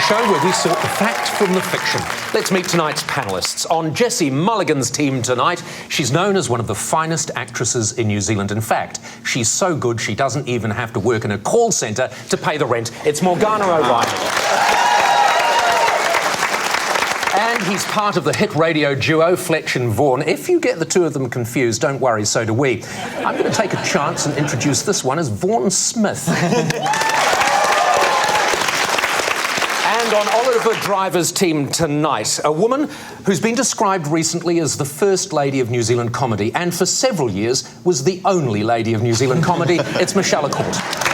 show where we sort the fact from the fiction. Let's meet tonight's panellists. On Jessie Mulligan's team tonight, she's known as one of the finest actresses in New Zealand. In fact, she's so good she doesn't even have to work in a call centre to pay the rent. It's Morgana O'Reilly. And he's part of the hit radio duo Fletch and Vaughan. If you get the two of them confused, don't worry, so do we. I'm going to take a chance and introduce this one as Vaughan Smith. And on Oliver Driver's team tonight, a woman who's been described recently as the first lady of New Zealand comedy, and for several years was the only lady of New Zealand comedy. It's Michelle A'Court.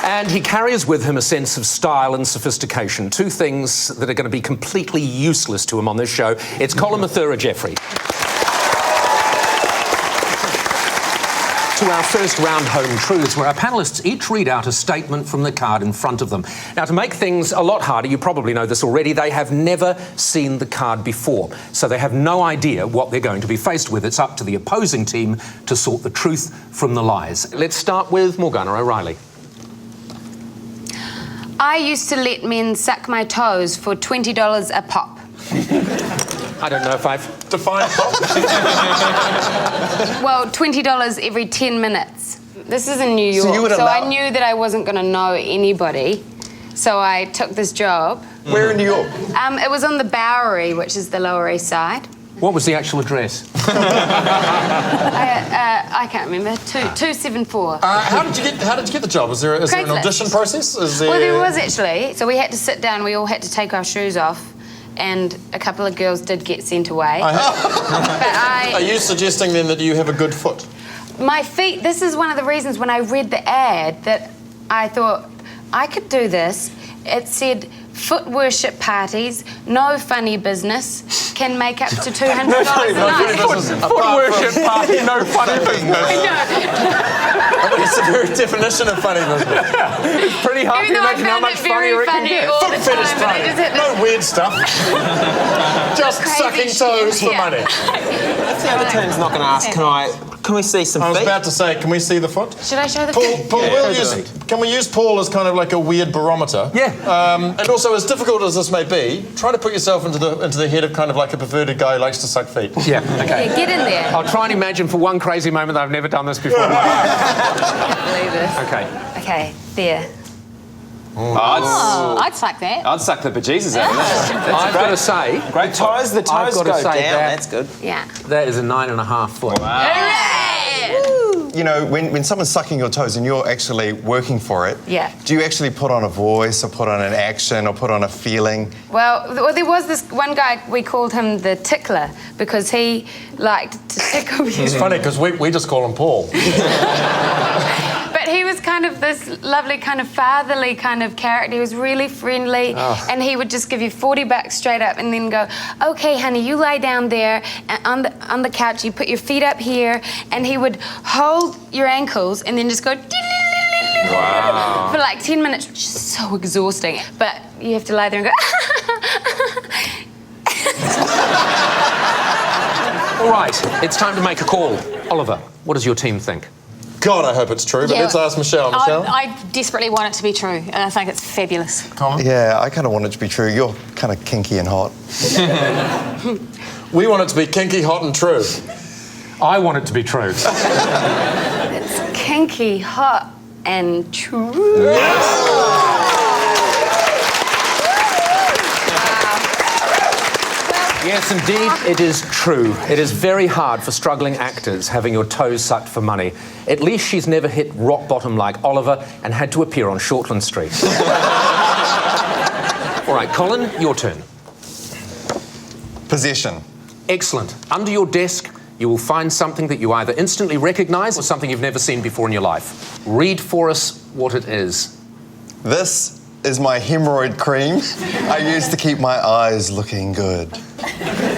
And he carries with him a sense of style and sophistication, two things that are going to be completely useless to him on this show. It's Colin Mathura-Jeffrey. To our first round Home Truths, where our panellists each read out a statement from the card in front of them. Now, to make things a lot harder, you probably know this already, they have never seen the card before, so they have no idea what they're going to be faced with. It's up to the opposing team to sort the truth from the lies. Let's start with Morgana O'Reilly. I used to let men suck my toes for $20 a pop. I don't know if I've... Define pop. Well, $20 every 10 minutes. This is in New York, So you would so allow- I knew that I wasn't going to know anybody. So I took this job. Where in New York? It was on the Bowery, which is the Lower East Side. What was the actual address? I can't remember. 274. How did you get the job? Is there an Craigslist. audition process? Is there... Well, there was actually. So we had to sit down. We all had to take our shoes off. And a couple of girls did get sent away. Are you suggesting then that you have a good foot? My feet, this is one of the reasons when I read the ad that I thought I could do this. It said, foot worship parties, no funny business, can make up to $200 a night. Foot worship party, no funny business. It's the very definition of funny business. It's pretty hard Even to though I imagine how found much it funnier very it can funny get. all the Foot fetish time, but I party. just had No weird stuff. Just Crazy sucking shit. toes for Yeah. money. The other team's not going to ask, can we see some I was feet? about to say, can we see the foot? Should I show the Paul, feet? can we use Paul as kind of like a weird barometer? Yeah. And also, as difficult as this may be, try to put yourself into the head of kind of like a perverted guy who likes to suck feet. Yeah, okay. Yeah, get in there. I'll try and imagine for one crazy moment that I've never done this before. Believe this. Okay. Okay, there. Oh, I'd like that. I'd suck the bejesus out of that. I've got to say, Great toes, the toes got go to down, say that's good. Yeah. that is a 9.5 foot. You know, when someone's sucking your toes and you're actually working for it, Yeah. do you actually put on a voice or put on an action or put on a feeling? Well, there was this one guy, we called him the tickler because he liked to tickle you. It's funny because we just call him Paul. But he was kind of this lovely, kind of fatherly kind of character. He was really friendly, and he would just give you $40 straight up, and then go, "Okay, honey, you lie down there and on the couch. You put your feet up here," and he would hold your ankles and then just go for like 10 minutes, which is so exhausting. But you have to lie there and go. All right, it's time to make a call. Oliver, what does your team think? God, I hope it's true, but Yeah. let's ask Michelle. Michelle? I desperately want it to be true, and I think it's fabulous. Yeah, I kind of want it to be true. You're kind of kinky and hot. We want it to be kinky, hot and true. I want it to be true. It's kinky, hot, and true. Yes, indeed, it is true. It is very hard for struggling actors having your toes sucked for money. At least she's never hit rock bottom like Oliver and had to appear on Shortland Street. All right, Colin, your turn. Possession. Excellent. Under your desk, you will find something that you either instantly recognise or something you've never seen before in your life. Read for us what it is. This is my hemorrhoid cream I use to keep my eyes looking good.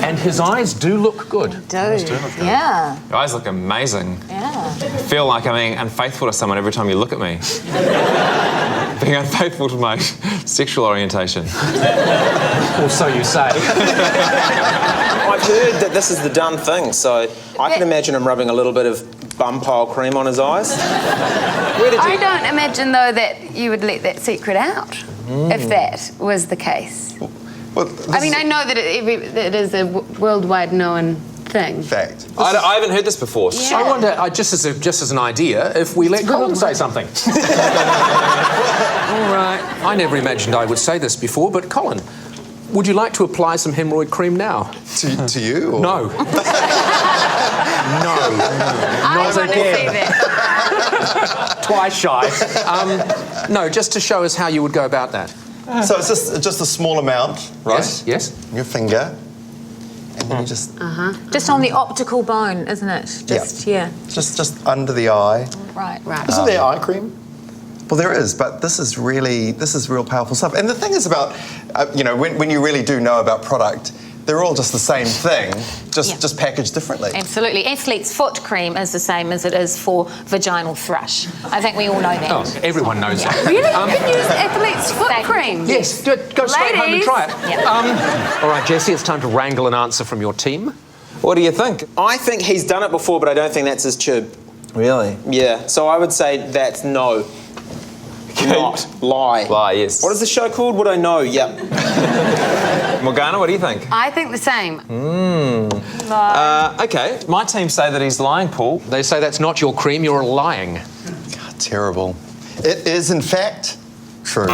And his eyes do look good. Yeah. Your eyes look amazing. Yeah. I feel like I'm being unfaithful to someone every time you look at me. Being unfaithful to my sexual orientation. Or so you say. I've heard that this is the done thing, so I can imagine him rubbing a little bit of bum pile cream on his eyes. Where did I you... don't imagine, though, that you would let that secret out if that was the case. Well, I mean, I know that it is a worldwide known thing. fact. I haven't heard this before. Yeah. I wonder, just as an idea, if we let Colin say something. All right. I never imagined I would say this before, but Colin, would you like to apply some hemorrhoid cream now? To you? Or? No. No. I want to see that. Twice shy. No, just to show us how you would go about that. So it's just a small amount, right? Yes. Your finger. And then you just... Just on the optical bone, isn't it? Just, yeah. Just under the eye. Right. Isn't there eye cream? Well, there is, but this is real powerful stuff. And the thing is about, when you really do know about product, they're all just the same thing, just packaged differently. Absolutely. Athlete's foot cream is the same as it is for vaginal thrush. I think we all know that. Oh, everyone knows that. Really? You can use athlete's foot cream? Yes, go straight home and Ladies. try it. Yep. All right, Jesse, it's time to wrangle an answer from your team. What do you think? I think he's done it before, but I don't think that's his tube. Really? Yeah, so I would say that's no. Not lie. Lie, yes. What is the show called? Would I know? Yep. Morgana, what do you think? I think the same. Okay, my team say that he's lying, Paul. They say that's not your cream, you're lying. God, terrible. It is, in fact, true.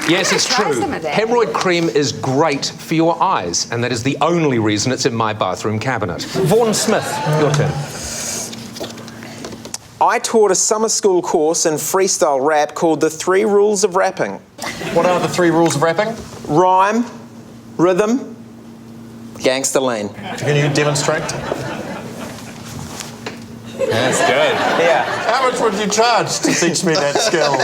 Yes, it's try true. some of that. Hemorrhoid cream is great for your eyes, and that is the only reason it's in my bathroom cabinet. Vaughan Smith, your turn. I taught a summer school course in freestyle rap called The 3 Rules of Rapping. What are the 3 rules of rapping? Rhyme, rhythm, gangster lean. Can you demonstrate? That's good. Yeah. How much would you charge to teach me that skill?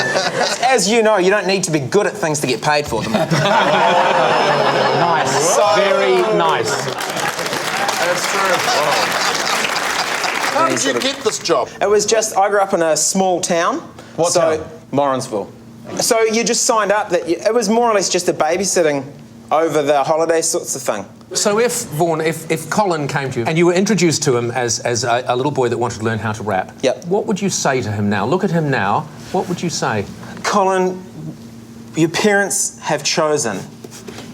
As you know, you don't need to be good at things to get paid for them. Nice. Very nice. That's true. How did you get this job? It was just, I grew up in a small town. What town? Morrinsville. So you just signed up it was more or less just a babysitting over the holiday sorts of thing. So if, Vaughan, if Colin came to you and you were introduced to him as a little boy that wanted to learn how to rap, Yep. what would you say to him now? Look at him now. What would you say? Colin, your parents have chosen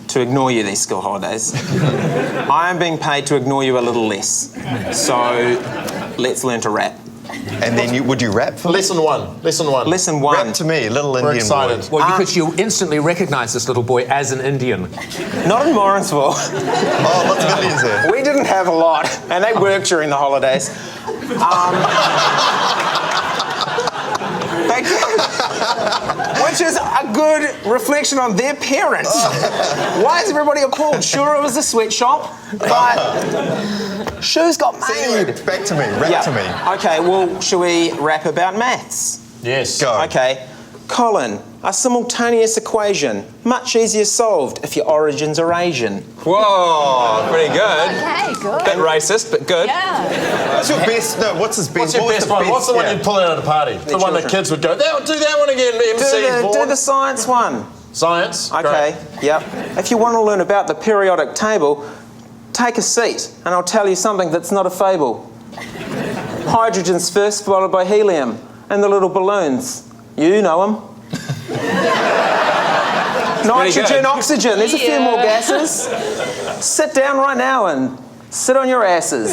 to ignore you these school holidays. I am being paid to ignore you a little less. So let's learn to rap. And then would you rap for me? Lesson 1. Lesson 1. Lesson 1. Rap to me, little We're Indian excited. boy. Well, because you instantly recognise this little boy as an Indian. Not in Morrinsville. Oh, lots of Indians there. We didn't have a lot, and they worked during the holidays. They did. Which is a good reflection on their parents. Why is everybody appalled? Sure, it was a sweatshop, but shoes got So anyway, made. back to me, rap to me. Okay, well, shall we rap about maths? Yes. Go. Okay. Colin, a simultaneous equation, much easier solved if your origins are Asian. Whoa, pretty good. Okay, good. Bit racist, but good. Yeah. What's your best? No, what's his best? What's your what was best one? What's the one yeah. you'd pull out at a party? The one that children. kids would go, do that one again, MC. Do Vaughan." the science one. Science. Okay, yep. If you want to learn about the periodic table, take a seat and I'll tell you something that's not a fable. Hydrogen's first, followed by helium, and the little balloons. You know them. Nitrogen, oxygen, there's a few more gases. Sit down right now and sit on your asses.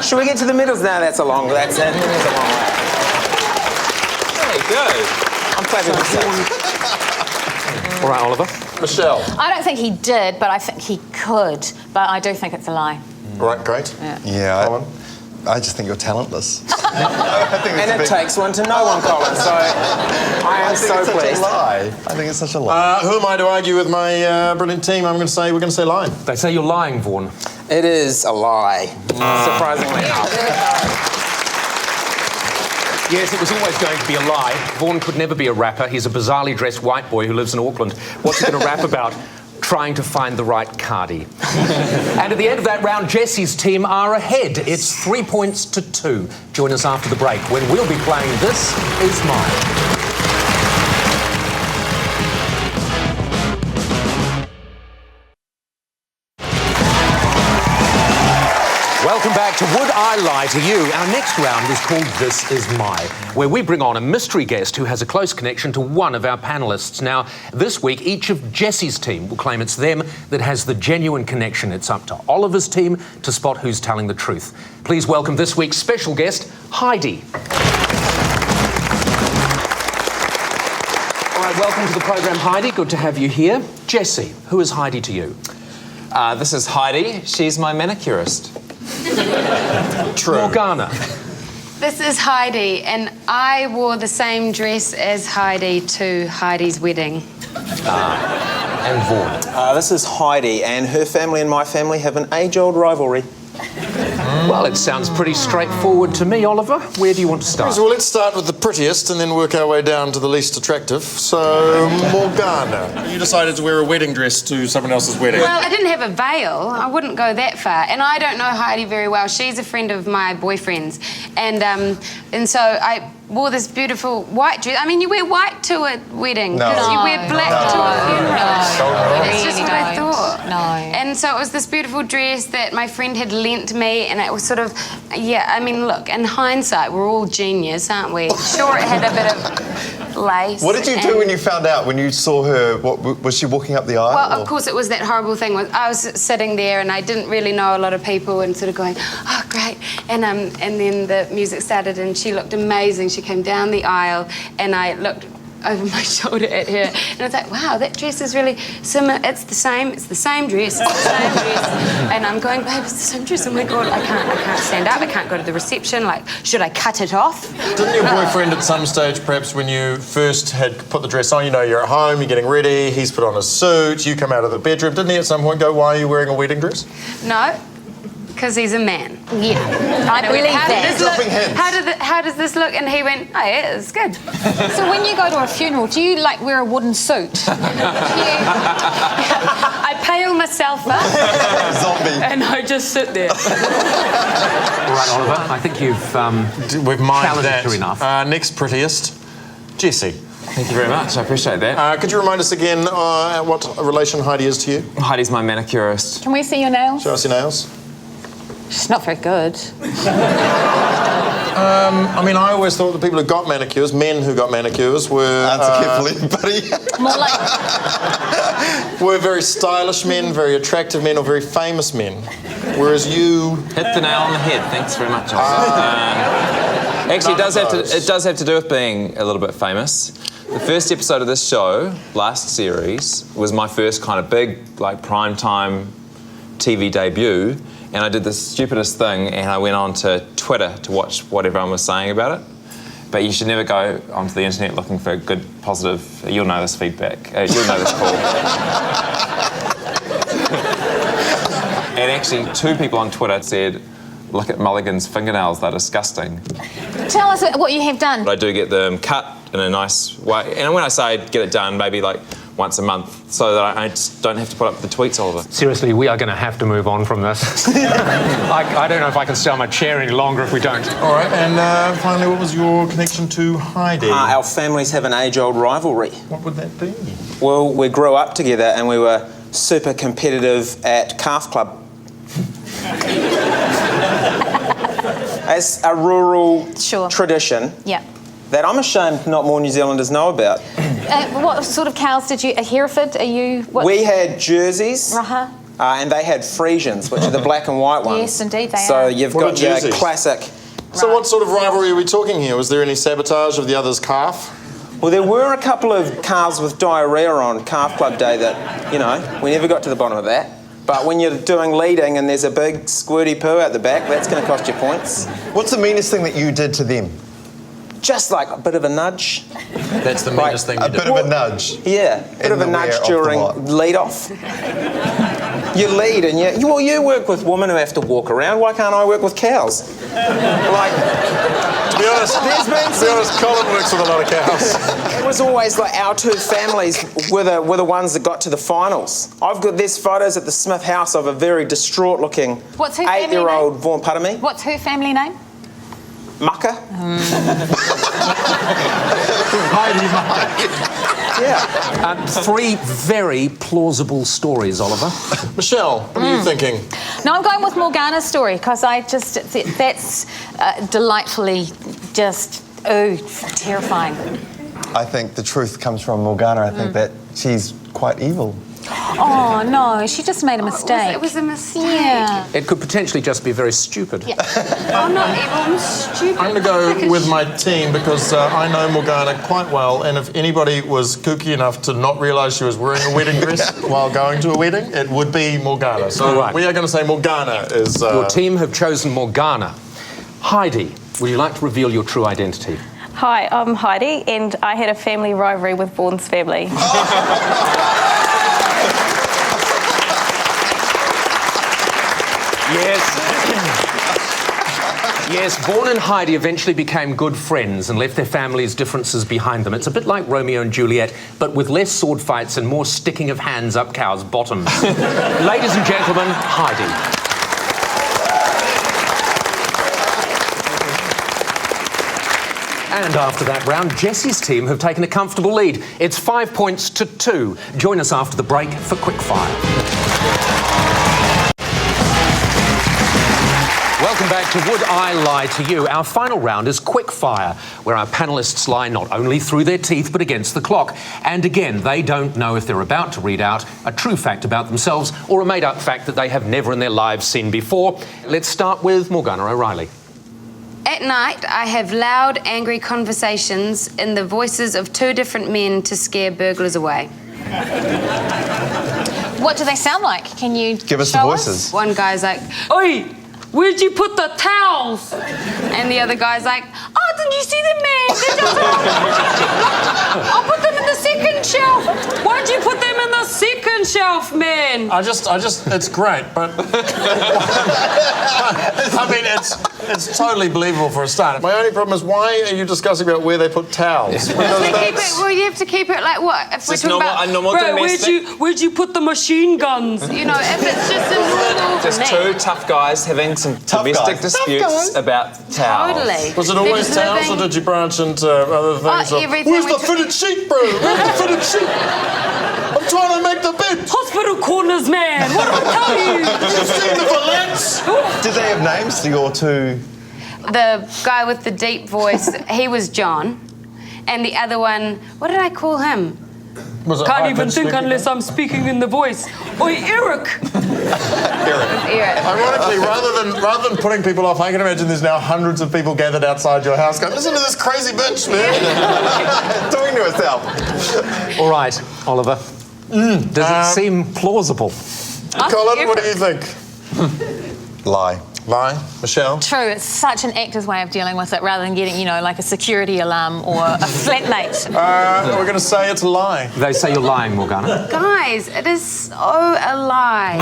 Should we get to the middles? No, that's it. That's a long way. Very good. I'm fabulous. All right, Oliver. Michelle. I don't think he did, but I think he could. But I do think it's a lie. Right, great. Yeah, Colin. I just think you're talentless. I think it's And a it big- takes one to know one, Colin, so I am I think so it's such pleased. a lie. I think it's such a lie. Who am I to argue with my brilliant team? We're going to say line. They say you're lying, Vaughan. It is a lie, surprisingly enough. Yes, it was always going to be a lie. Vaughan could never be a rapper. He's a bizarrely dressed white boy who lives in Auckland. What's he going to rap about? Trying to find the right cardie. And at the end of that round, Jesse's team are ahead. It's 3 points to 2. Join us after the break when we'll be playing This Is Mine. Welcome back to Would I Lie to You? Our next round is called This Is My, where we bring on a mystery guest who has a close connection to one of our panellists. Now, this week, each of Jesse's team will claim it's them that has the genuine connection. It's up to Oliver's team to spot who's telling the truth. Please welcome this week's special guest, Heidi. All right, welcome to the program, Heidi. Good to have you here. Jesse, who is Heidi to you? This is Heidi. She's my manicurist. True. Morgana. This is Heidi, and I wore the same dress as Heidi to Heidi's wedding. And Vaughan. This is Heidi, and her family and my family have an age-old rivalry. Well, it sounds pretty straightforward to me, Oliver. Where do you want to start? So let's start with the prettiest and then work our way down to the least attractive. So, Morgana, you decided to wear a wedding dress to someone else's wedding. Well, I didn't have a veil. I wouldn't go that far. And I don't know Heidi very well. She's a friend of my boyfriend's. And so I wore this beautiful white dress. I mean, you wear white to a wedding. No. Because you wear black to a funeral. No. It's just what I Don't. thought. No. And so it was this beautiful dress that my friend had lent me, and it was sort of, yeah, I mean, look, in hindsight, we're all genius, aren't we? Sure, it had a bit of lace. What did you do when you found out, when you saw her? What, was she walking up the aisle? Well, of course, it was that horrible thing. I was sitting there and I didn't really know a lot of people and sort of going, oh, great. And then the music started and she looked amazing. She came down the aisle and I looked over my shoulder at her and I was like, wow, that dress is really similar. It's the same dress, it's the same dress. And I'm going, babe, it's the same dress. Oh my God, I can't stand up. I can't go to the reception. Like, should I cut it off? Didn't your boyfriend at some stage, perhaps when you first had put the dress on, you know, you're at home, you're getting ready, he's put on a suit, you come out of the bedroom, didn't he at some point go, why are you wearing a wedding dress? No, because he's a man. Yeah, I believe that. Dropping hints. How does this look? And he went, oh yeah, it's good. So when you go to a funeral, do you like wear a wooden suit? I pale myself up Zombie. and I just sit there. All right, Oliver, I think you've We've mined challenged that. her enough. Next prettiest, Jesse. Thank you very much. I appreciate that. Could you remind us again what relation Heidi is to you? Heidi's my manicurist. Can we see your nails? Show us your nails. She's not very good. I mean, I always thought the people who got manicures, men who got manicures, were Answer carefully, buddy. More like were very stylish men, very attractive men, or very famous men. Whereas you, Hit the nail on the head. Thanks very much, Oliver. Actually, it does have to do with being a little bit famous. The first episode of this show, last series, was my first kind of big, like, prime time TV debut. And I did the stupidest thing, and I went on to Twitter to watch what everyone was saying about it. But you should never go onto the internet looking for good, positive. You'll know this feedback. You'll know this call. And actually, 2 people on Twitter said, "Look at Mulligan's fingernails; they're disgusting." tell us what you have done. But I do get them cut in a nice way, and when I say get it done, maybe like once a month, so that I just don't have to put up the tweets, Oliver. Seriously, we are going to have to move on from this. I don't know if I can stay on my chair any longer if we don't. all right. And finally, what was your connection to Heidi? Our families have an age-old rivalry. What would that be? Well, we grew up together and we were super competitive at Calf Club. As a rural tradition Yeah. that I'm ashamed not more New Zealanders know about. What sort of cows did you? A Hereford? Are you? What? We had Jerseys. Uh-huh. And they had Friesians, which are the black and white ones. Yes, indeed they so are. you've What are got your Jerseys? classic. So what sort of rivalry are we talking here? Was there any sabotage of the other's calf? Well, there were a couple of calves with diarrhea on Calf Club Day that, you know, we never got to the bottom of that. But when you're doing leading and there's a big squirty poo out the back, that's going to cost you points. What's the meanest thing that you did to them? Just like a bit of a nudge. That's the meanest thing you A did. bit of a nudge. Yeah, a bit of a the nudge where of the during what? lead off. You lead and you work with women who have to walk around. Why can't I work with cows? Like, be honest, Colin works with a lot of cows. It was always like our two families were the ones that got to the finals. There's photos at the Smith house of a very distraught-looking What's her family 8-year-old name? Vaughan. Pardon me? What's her family name? Mucker. Yeah. Three very plausible stories, Oliver. Michelle, what are you thinking? No, I'm going with Morgana's story because that's delightfully just, terrifying. I think the truth comes from Morgana. I think that she's quite evil. Oh, no, she just made a mistake. It was a mistake. Yeah. It could potentially just be very stupid. Yeah. I'm not evil, I'm stupid. I'm going to go with my team because I know Morgana quite well, and if anybody was kooky enough to not realise she was wearing a wedding dress while going to a wedding, it would be Morgana. So All right. we are going to say Morgana is... Your team have chosen Morgana. Heidi, would you like to reveal your true identity? Hi, I'm Heidi, and I had a family rivalry with Vaughan's family. Yes, Vaughan and Heidi eventually became good friends and left their families' differences behind them. It's a bit like Romeo and Juliet, but with less sword fights and more sticking of hands up cows' bottoms. Ladies and gentlemen, Heidi. And after that round, Jesse's team have taken a comfortable lead. It's 5 points to 2. Join us after the break for Quickfire. Welcome back to Would I Lie to You? Our final round is Quickfire, where our panellists lie not only through their teeth but against the clock. And again, they don't know if they're about to read out a true fact about themselves or a made-up fact that they have never in their lives seen before. Let's start with Morgana O'Reilly. At night, I have loud, angry conversations in the voices of two different men to scare burglars away. What do they sound like? Can you Give us the show voices. One guy's like, "Oi, where'd you put the towels?" And the other guy's like, "Oh, did you see them, man? They're just I'll put them in the second shelf. Why'd you put them in the second shelf, man?" I just, it's great, but I mean, it's totally believable for a start. My only problem is, why are you discussing about where they put towels? Well, you have to keep it like what? If we're Just talking normal- about, a normal "Bro, domestic- where'd you put the machine guns?" You know, if it's just a normal. Just two tough guys having some domestic guys. disputes about towels. Totally. Was it always They're towels, or living- did you branch into other things? Oh, everything Where's we the took- fitted sheet, bro? Where's the fitted sheet? I'm trying to make the bed. Hospital corners, man. What do I tell you? You've seen the valance? Did they have names to your two? The guy with the deep voice, he was John. And the other one, what did I call him? Was it Can't even high-pitched think speaking? unless I'm speaking in the voice. Oi, Eric! Eric. Ironically, rather than putting people off, I can imagine there's now hundreds of people gathered outside your house going, "Listen to this crazy bitch, man." Talking to herself. All right, Oliver. Does it seem plausible? Colin, what do you think? Lie. Lie. Michelle? True, it's such an actor's way of dealing with it rather than getting, like a security alarm or a flatmate. We're going to say it's a lie. They say you're lying, Morgana. Guys, it is so a lie.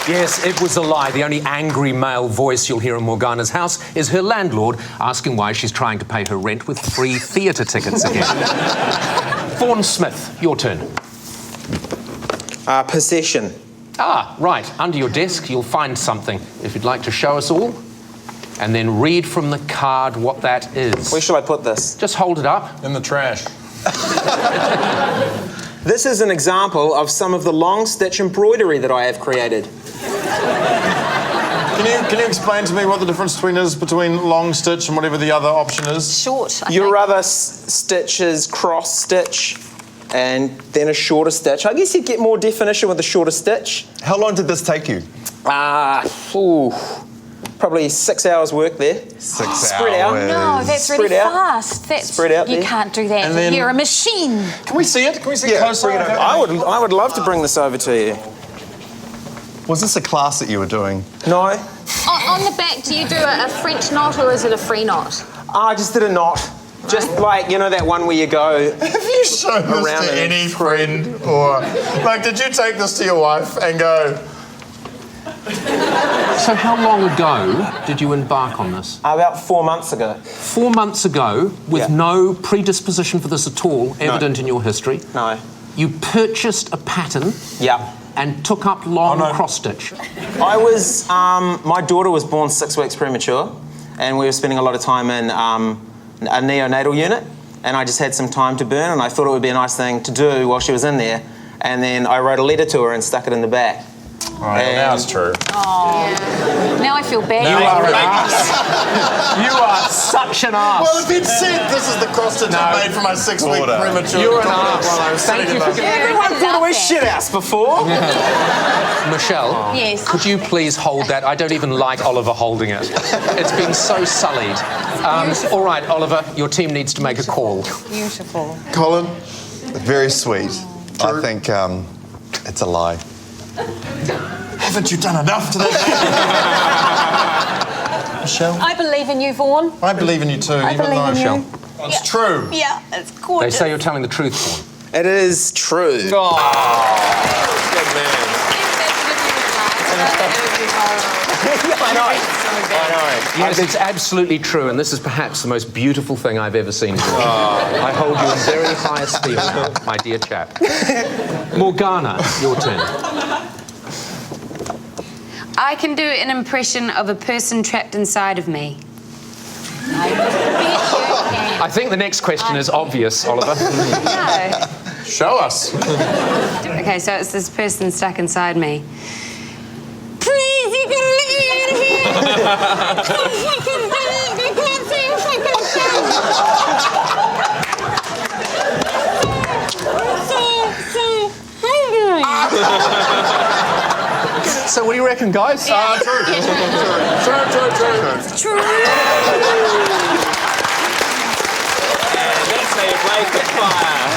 Yes, it was a lie. The only angry male voice you'll hear in Morgana's house is her landlord asking why she's trying to pay her rent with free theatre tickets again. Vaughan Smith, your turn. Possession. Ah, right. Under your desk, you'll find something. If you'd like to show us all, and then read from the card what that is. Where should I put this? Just hold it up. In the trash. This is an example of some of the long stitch embroidery that I have created. Can you explain to me what the difference between long stitch and whatever the other option is? Short, I Your think. other stitch is cross stitch and then a shorter stitch. I guess you'd get more definition with a shorter stitch. How long did this take you? Probably 6 hours work there. 6 Spread out. hours. No, that's really Spread out. fast. That's, Spread out you there. can't do that. And then- You're a machine. Can we see it? Can we see it Yeah, closer? bring it over. I would love to bring this over to you. Was this a class that you were doing? No? On the back, do you do a French knot or is it a free knot? I just did a knot. Just like, that one where you go. Have you shown this Around to it. any friend? Or, did you take this to your wife and go, So how long ago did you embark on this? About 4 months ago. 4 months ago, with Yeah. no predisposition for this at all evident in your history. No. You purchased a pattern Yeah. and took up long Oh, no. cross-stitch. I was, my daughter was born 6 weeks premature, and we were spending a lot of time in a neonatal unit, and I just had some time to burn, and I thought it would be a nice thing to do while she was in there, and then I wrote a letter to her and stuck it in the back. Now it's true. Now I feel bad. You are an ass. You are such an ass. Well, if he'd said this is the cross stitch I made for my 6-week premature. You're an confident ass. while I was Thank sitting you in for the- giving Everyone thought I was shit ass before. Michelle, Yes. could you please hold that? I don't even like Oliver holding it. It's been so sullied. All right, Oliver, your team needs to make a call. Beautiful. Colin, Very sweet. I think it's a lie. haven't you done enough to that man? Michelle, I believe in you, Vaughan. I believe in you too, even believe though in you. it's true. Yeah, it's They gorgeous. say you're telling the truth, Vaughan. It is true. Good man. Yes, it's absolutely true, and this is perhaps the most beautiful thing I've ever seen. I hold you in very high esteem now, my dear chap. Morgana, your turn. I can do an impression of a person trapped inside of me. I think the next question is obvious, Oliver. No. Show us. Okay, so it's this person stuck inside me. Please, you can let me out of here. So what do you reckon, guys? True. That's how you play the fire.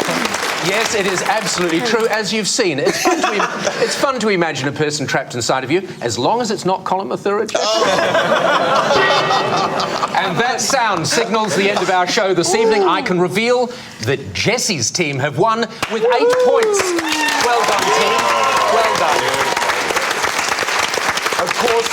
Yes, it is absolutely true, as you've seen. It's fun to imagine a person trapped inside of you, as long as it's not Colin Mathura. And that sound signals the end of our show this evening. I can reveal that Jesse's team have won with 8 points. Well done, team. Well done. Of course,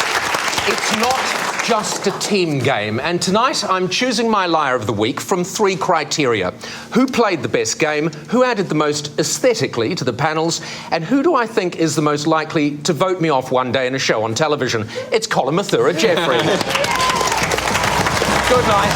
it's not just a team game, and tonight I'm choosing my liar of the week from 3 criteria. Who played the best game, who added the most aesthetically to the panels, and who do I think is the most likely to vote me off one day in a show on television? It's Colin Mathura Jeffrey. Good night.